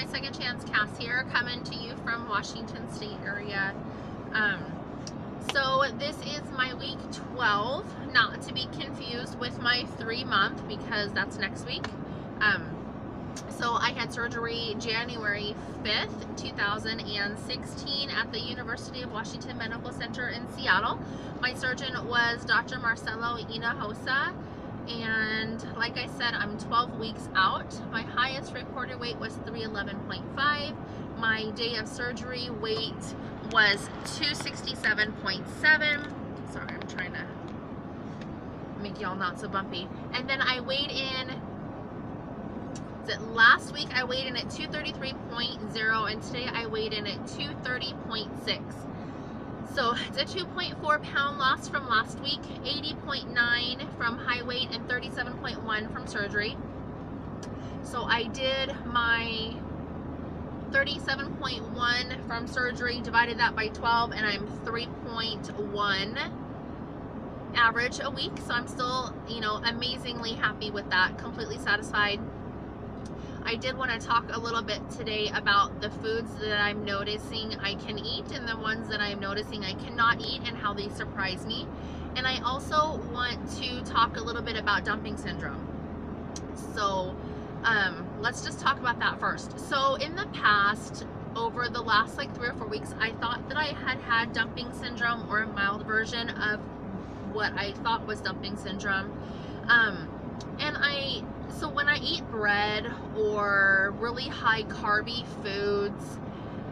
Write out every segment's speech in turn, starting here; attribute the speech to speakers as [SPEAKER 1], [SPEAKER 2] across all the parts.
[SPEAKER 1] my Second Chance. Cass here, coming to you from Washington State area. So this is my week 12, not to be confused with my 3-month, because that's next week. So I had surgery January 5th, 2016 at the University of Washington Medical Center in Seattle. My surgeon was Dr. Marcelo Hinojosa. And like I said, I'm 12 weeks out. My highest reported weight was 311.5. My day of surgery weight was 267.7. Sorry, I'm trying to make y'all not so bumpy. And then I weighed in, last week I weighed in at 233.0, and today I weighed in at 230.6. So it's a 2.4 pound loss from last week, 80.9 from high weight, and 37.1 from surgery. So I did my 37.1 from surgery, divided that by 12, and I'm 3.1 average a week. So I'm still, amazingly happy with that, completely satisfied. I did want to talk a little bit today about the foods that I'm noticing I can eat and the ones that I'm noticing I cannot eat and how they surprise me. And I also want to talk a little bit about dumping syndrome. So let's just talk about that first. So in the past, over the last 3 or 4 weeks, I thought that I had dumping syndrome, or a mild version of what I thought was dumping syndrome. So when I eat bread or really high carby foods,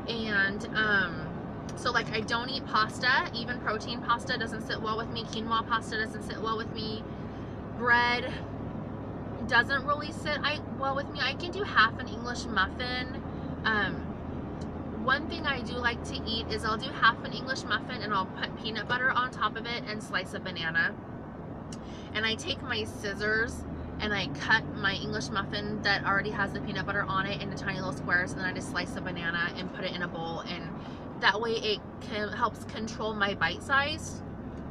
[SPEAKER 1] and so like I don't eat pasta, even protein pasta doesn't sit well with me, quinoa pasta doesn't sit well with me, bread doesn't really sit well with me. I can do half an English muffin. One thing I do like to eat is I'll do half an English muffin and I'll put peanut butter on top of it and slice a banana. And I take my scissors and I cut my English muffin that already has the peanut butter on it into tiny little squares, and then I just slice a banana and put it in a bowl, and that way it helps control my bite size.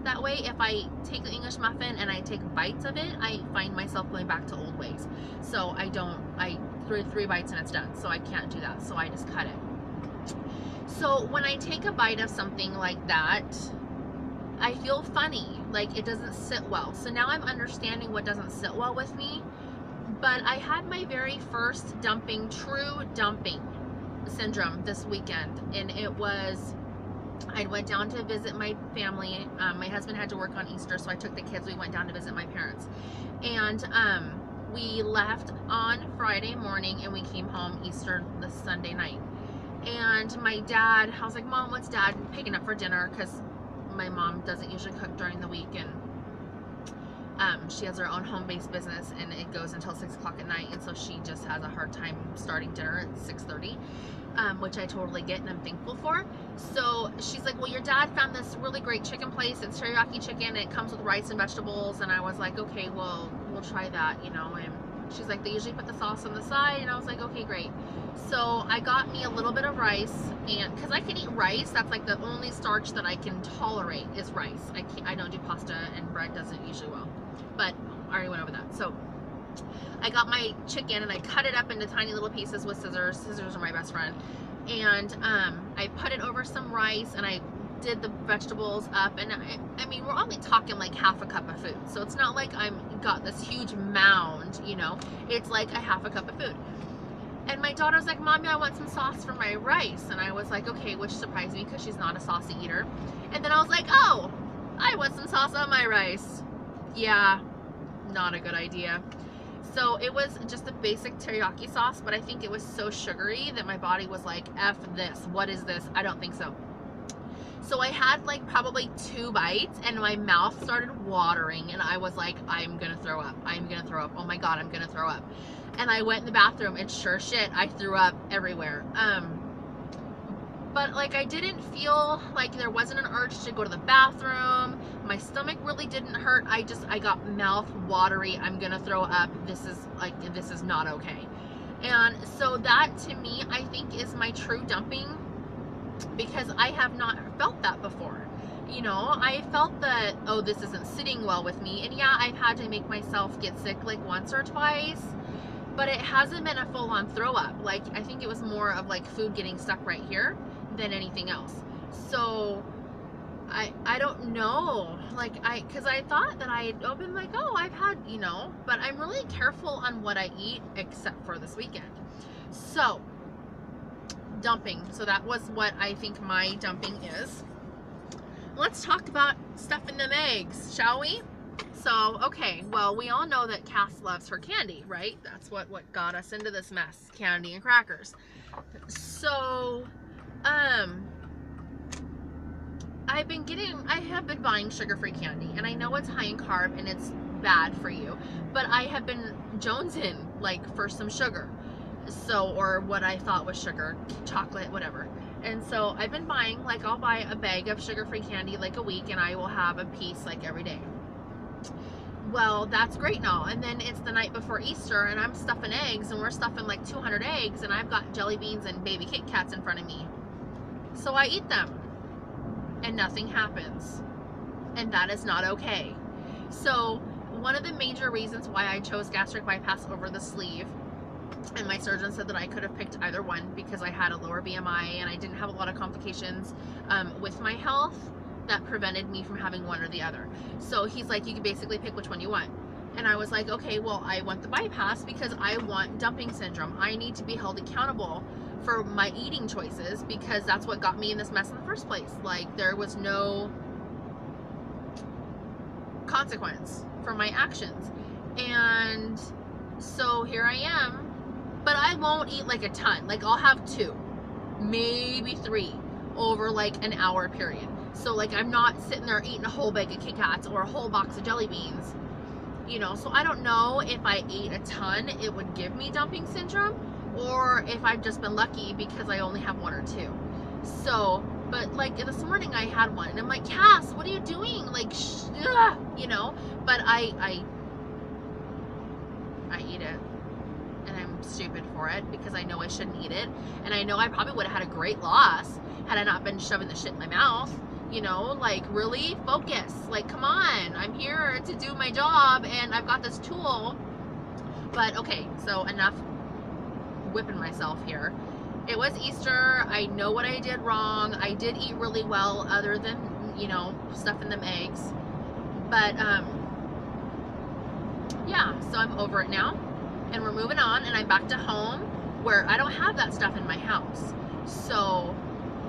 [SPEAKER 1] That way, if I take the English muffin and I take bites of it, I find myself going back to old ways. So I threw 3 bites and it's done. So I can't do that. So I just cut it. So when I take a bite of something like that, I feel funny, like it doesn't sit well. So now I'm understanding what doesn't sit well with me. But I had my very first true dumping syndrome this weekend, and it was, I went down to visit my family. My husband had to work on Easter, so I took the kids. We went down to visit my parents, and we left on Friday morning, and we came home Easter the Sunday night. And my dad, I was like, Mom, what's Dad picking up for dinner? Because my mom doesn't usually cook during the week, and she has her own home-based business, and it goes until 6 o'clock at night, and so she just has a hard time starting dinner at 6:30, which I totally get and I'm thankful for. So she's like, well, your dad found this really great chicken place. It's teriyaki chicken. It comes with rice and vegetables. And I was like, okay, well, we'll try that, and she's like, they usually put the sauce on the side, and I was like, okay, great. So I got me a little bit of rice, and because I can eat rice, that's like the only starch that I can tolerate is rice. I don't do pasta, and bread doesn't usually well, but I already went over that. So I got my chicken and I cut it up into tiny little pieces with scissors. Scissors are my best friend. And I put it over some rice, and I did the vegetables up, and I mean, we're only talking like half a cup of food, so it's not like I'm got this huge mound, it's like a half a cup of food. And my daughter's like, Mommy, I want some sauce for my rice. And I was like, okay, which surprised me because she's not a saucy eater. And then I was like, oh, I want some sauce on my rice. Yeah, not a good idea. So it was just a basic teriyaki sauce, but I think it was so sugary that my body was like, F this, what is this? I don't think so. So I had like probably 2 bites, and my mouth started watering, and I was like, I'm gonna throw up. I'm gonna throw up. Oh my God, I'm gonna throw up. And I went in the bathroom, and sure shit, I threw up everywhere. But like I didn't feel like there wasn't an urge to go to the bathroom. My stomach really didn't hurt. I got mouth watery. I'm gonna throw up. This is not okay. And so that to me, I think, is my true dumping, because I have not felt that before. I felt that, oh, this isn't sitting well with me. And yeah, I've had to make myself get sick like once or twice. but it hasn't been a full-on throw up. Like, I think it was more of like food getting stuck right here than anything else. So I don't know, like, because I thought that I'd been like, oh, I've had, you know, but I'm really careful on what I eat except for this weekend. So dumping, so that was what I think my dumping is. Let's talk about stuffing them eggs, shall we? So, okay, well, we all know that Cass loves her candy, right? That's what got us into this mess, candy and crackers. So, I have been buying sugar-free candy, and I know it's high in carb and it's bad for you, but I have been jonesing, like, for some sugar. So, or what I thought was sugar, chocolate, whatever. And so I've been buying, like, I'll buy a bag of sugar-free candy like a week, and I will have a piece like every day. Well, that's great and all. And then it's the night before Easter, and I'm stuffing eggs, and we're stuffing like 200 eggs, and I've got jelly beans and baby Kit Kats in front of me. So I eat them, and nothing happens. And that is not okay. So one of the major reasons why I chose gastric bypass over the sleeve, and my surgeon said that I could have picked either one because I had a lower BMI and I didn't have a lot of complications with my health that prevented me from having one or the other. So he's like, you can basically pick which one you want. And I was like, okay, well, I want the bypass because I want dumping syndrome. I need to be held accountable for my eating choices because that's what got me in this mess in the first place. Like, there was no consequence for my actions. And so here I am, but I won't eat like a ton. Like, I'll have 2, maybe 3 over like an hour period. So like, I'm not sitting there eating a whole bag of Kit Kats or a whole box of jelly beans, you know. So I don't know if I ate a ton, it would give me dumping syndrome, or if I've just been lucky because I only have 1 or 2. So, but like this morning I had one, and I'm like, Cass, what are you doing? Like, you know. But I eat it, and I'm stupid for it because I know I shouldn't eat it, and I know I probably would have had a great loss had I not been shoving the shit in my mouth. You know, like, really focus. Like, come on, I'm here to do my job, and I've got this tool. But okay, so enough whipping myself here. It was Easter. I know what I did wrong. I did eat really well, other than, you know, stuffing them eggs. But yeah, so I'm over it now, and we're moving on, and I'm back to home where I don't have that stuff in my house. So,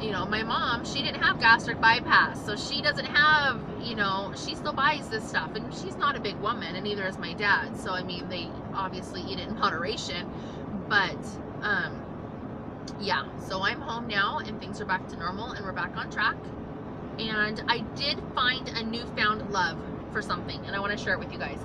[SPEAKER 1] you know, my mom, she didn't have gastric bypass, so she doesn't have, you know, she still buys this stuff, and she's not a big woman, and neither is my dad. So I mean, they obviously eat it in moderation, but yeah, so I'm home now, and things are back to normal, and we're back on track. And I did find a newfound love for something, and I want to share it with you guys.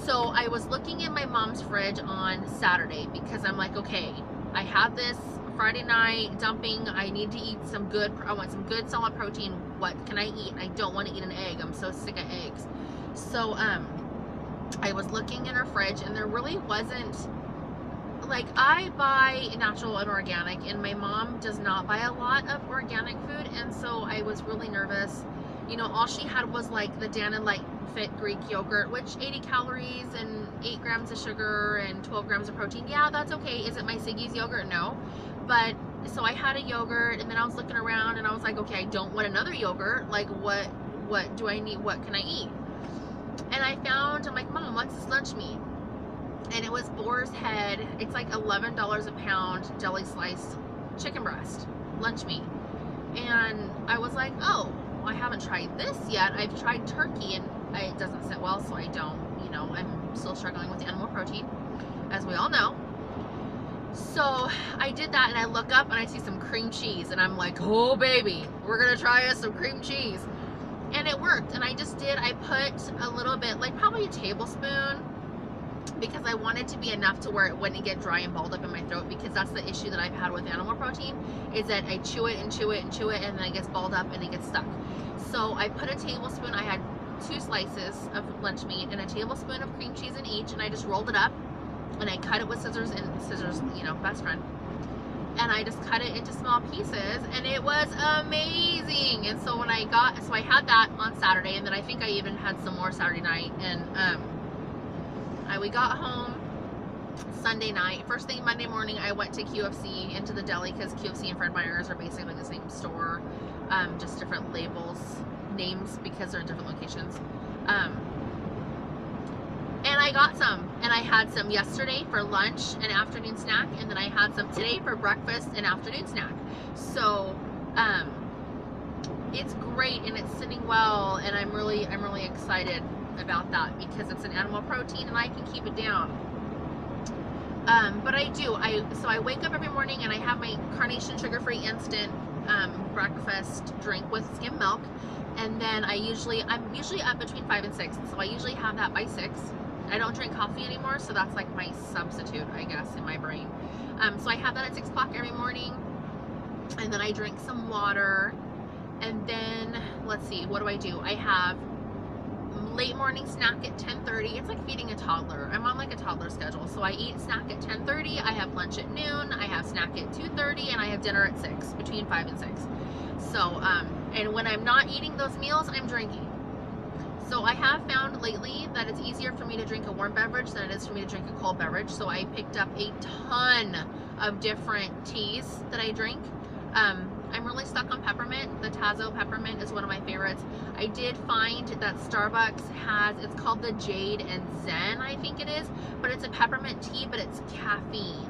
[SPEAKER 1] So I was looking in my mom's fridge on Saturday because I'm like, okay, I had this Friday night dumping. I need to eat some good, I want some good solid protein. What can I eat? I don't want to eat an egg. I'm so sick of eggs. So I was looking in her fridge, and there really wasn't, like, I buy natural and organic, and my mom does not buy a lot of organic food, and so I was really nervous. You know, all she had was like the Dannon Light Fit Greek yogurt, which 80 calories and 8 grams of sugar and 12 grams of protein. Yeah, that's okay. Is it my Siggy's yogurt? No. But so I had a yogurt, and then I was looking around, and I was like, okay, I don't want another yogurt. Like, what do I need? What can I eat? And I found, I'm like, Mom, what's this lunch meat? And it was boar's head. It's like $11 a pound deli sliced chicken breast lunch meat. And I was like, oh, well, I haven't tried this yet. I've tried turkey, and it doesn't sit well, so I don't, you know, I'm still struggling with the animal protein, as we all know. So I did that, and I look up and I see some cream cheese, and I'm like, oh baby, we're gonna try us some cream cheese. And it worked. And I put a little bit, like probably a tablespoon, because I wanted to be enough to where it wouldn't get dry and balled up in my throat, because that's the issue that I've had with animal protein, is that I chew it and chew it and chew it, and then it gets balled up and it gets stuck. So I put a tablespoon, I had 2 slices of lunch meat and a tablespoon of cream cheese in each, and I just rolled it up, and I cut it with scissors, and scissors, you know, best friend. And I just cut it into small pieces, and it was amazing. And so when I had that on Saturday, and then I think I even had some more Saturday night, and we got home, Sunday night. First thing Monday morning, I went to QFC, into the deli, because QFC and Fred Meyer's are basically the same store, just different labels, names, because they're in different locations. And I got some, and I had some yesterday for lunch and afternoon snack, and then I had some today for breakfast and afternoon snack. So it's great, and it's sitting well, and I'm really excited about that, because it's an animal protein and I can keep it down. But so I wake up every morning and I have my Carnation sugar-free instant breakfast drink with skim milk, and then I'm usually up between 5 and 6, so I usually have that by 6. I don't drink coffee anymore, so that's like my substitute, I guess, in my brain. So I have that at 6 o'clock every morning, and then I drink some water, and then let's see, what do? I have late morning snack at 10:30. It's like feeding a toddler. I'm on like a toddler schedule. So I eat snack at 10:30, I have lunch at noon, I have snack at 2:30, and I have dinner at 6, between 5 and 6. So, and when I'm not eating those meals, I'm drinking. So I have found lately that it's easier for me to drink a warm beverage than it is for me to drink a cold beverage. So I picked up a ton of different teas that I drink. I'm really stuck on peppermint. The Tazo peppermint is one of my favorites. I did find that Starbucks has, it's called the Jade and Zen, I think it is, but it's a peppermint tea, but it's caffeine.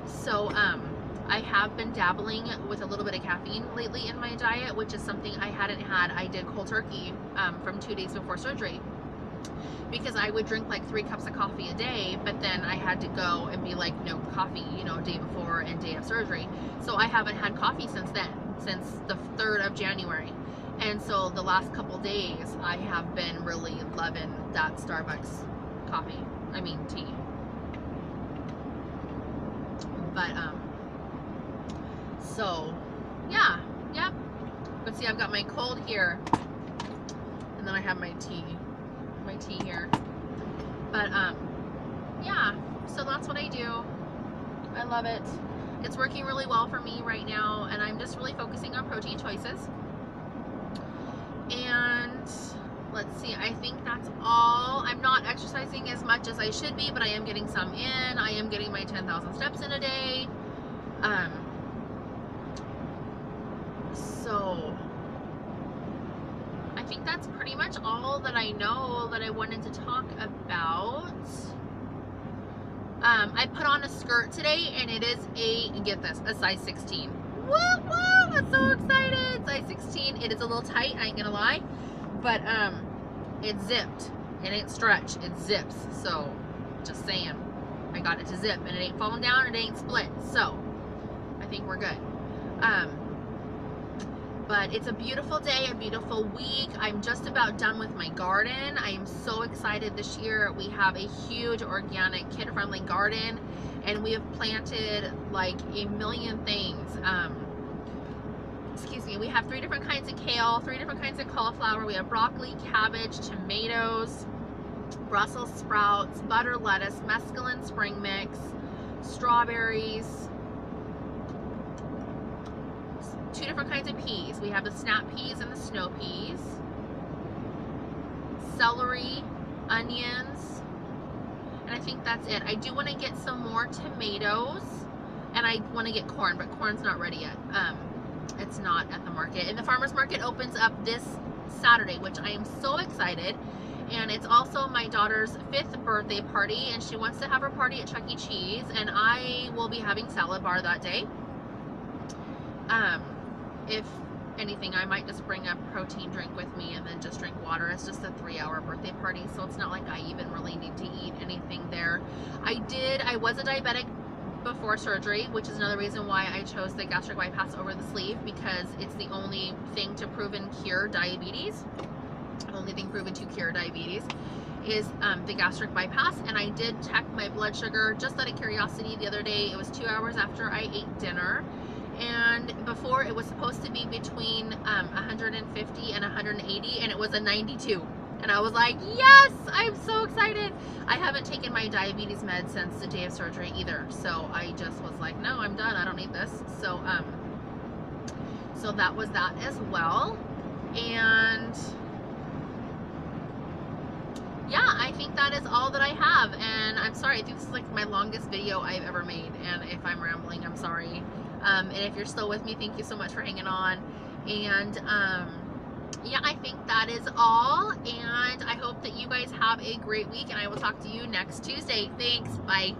[SPEAKER 1] So I have been dabbling with a little bit of caffeine lately in my diet, which is something I hadn't had. I did cold turkey from 2 days before surgery, because I would drink like 3 cups of coffee a day, but then I had to go and be like, no coffee, you know, day before and day of surgery. So I haven't had coffee since then, since the 3rd of January. And so the last couple days, I have been really loving that Starbucks coffee. I mean, tea. But, so, yeah, yep. But see, I've got my cold here, and then I have my tea here. But, yeah, so that's what I do. I love it. It's working really well for me right now, and I'm just really focusing on protein choices. And let's see, I think that's all. I'm not exercising as much as I should be, but I am getting some in. I am getting my 10,000 steps in a day. So I think that's pretty much all that I know that I wanted to talk about. I put on a skirt today, and it is get this, a size 16. Woo woo! I'm so excited. Size 16. It is a little tight, I ain't gonna lie, but it's zipped. It ain't stretch. It zips. So just saying, I got it to zip, and it ain't falling down. It ain't split. So I think we're good. But it's a beautiful day, a beautiful week. I'm just about done with my garden. I am so excited this year. We have a huge organic, kid-friendly garden, and we have planted like a million things. Excuse me, we have 3 different kinds of kale, 3 different kinds of cauliflower. We have broccoli, cabbage, tomatoes, Brussels sprouts, butter lettuce, mesclun spring mix, strawberries, 2 different kinds of peas. We have the snap peas and the snow peas, celery, onions, and I think that's it. I do want to get some more tomatoes, and I want to get corn, but corn's not ready yet. It's not at the market. And the farmer's market opens up this Saturday, which I am so excited. And it's also my daughter's 5th birthday party, and she wants to have her party at Chuck E. Cheese, and I will be having salad bar that day. If anything, I might just bring a protein drink with me and then just drink water. It's just a 3-hour birthday party, so it's not like I even really need to eat anything there. I was a diabetic before surgery, which is another reason why I chose the gastric bypass over the sleeve, because it's the only thing to proven cure diabetes. The only thing proven to cure diabetes is the gastric bypass. And I did check my blood sugar just out of curiosity the other day. It was 2 hours after I ate dinner, and before it was supposed to be between 150 and 180, and it was a 92. And I was like, yes, I'm so excited. I haven't taken my diabetes med since the day of surgery either, so I just was like, no, I'm done, I don't need this. So so that was that as well. And yeah, I think that is all that I have, and I'm sorry. I think this is like my longest video I've ever made, and if I'm rambling, I'm sorry. And if you're still with me, thank you so much for hanging on. And yeah, I think that is all, and I hope that you guys have a great week, and I will talk to you next Tuesday. Thanks. Bye.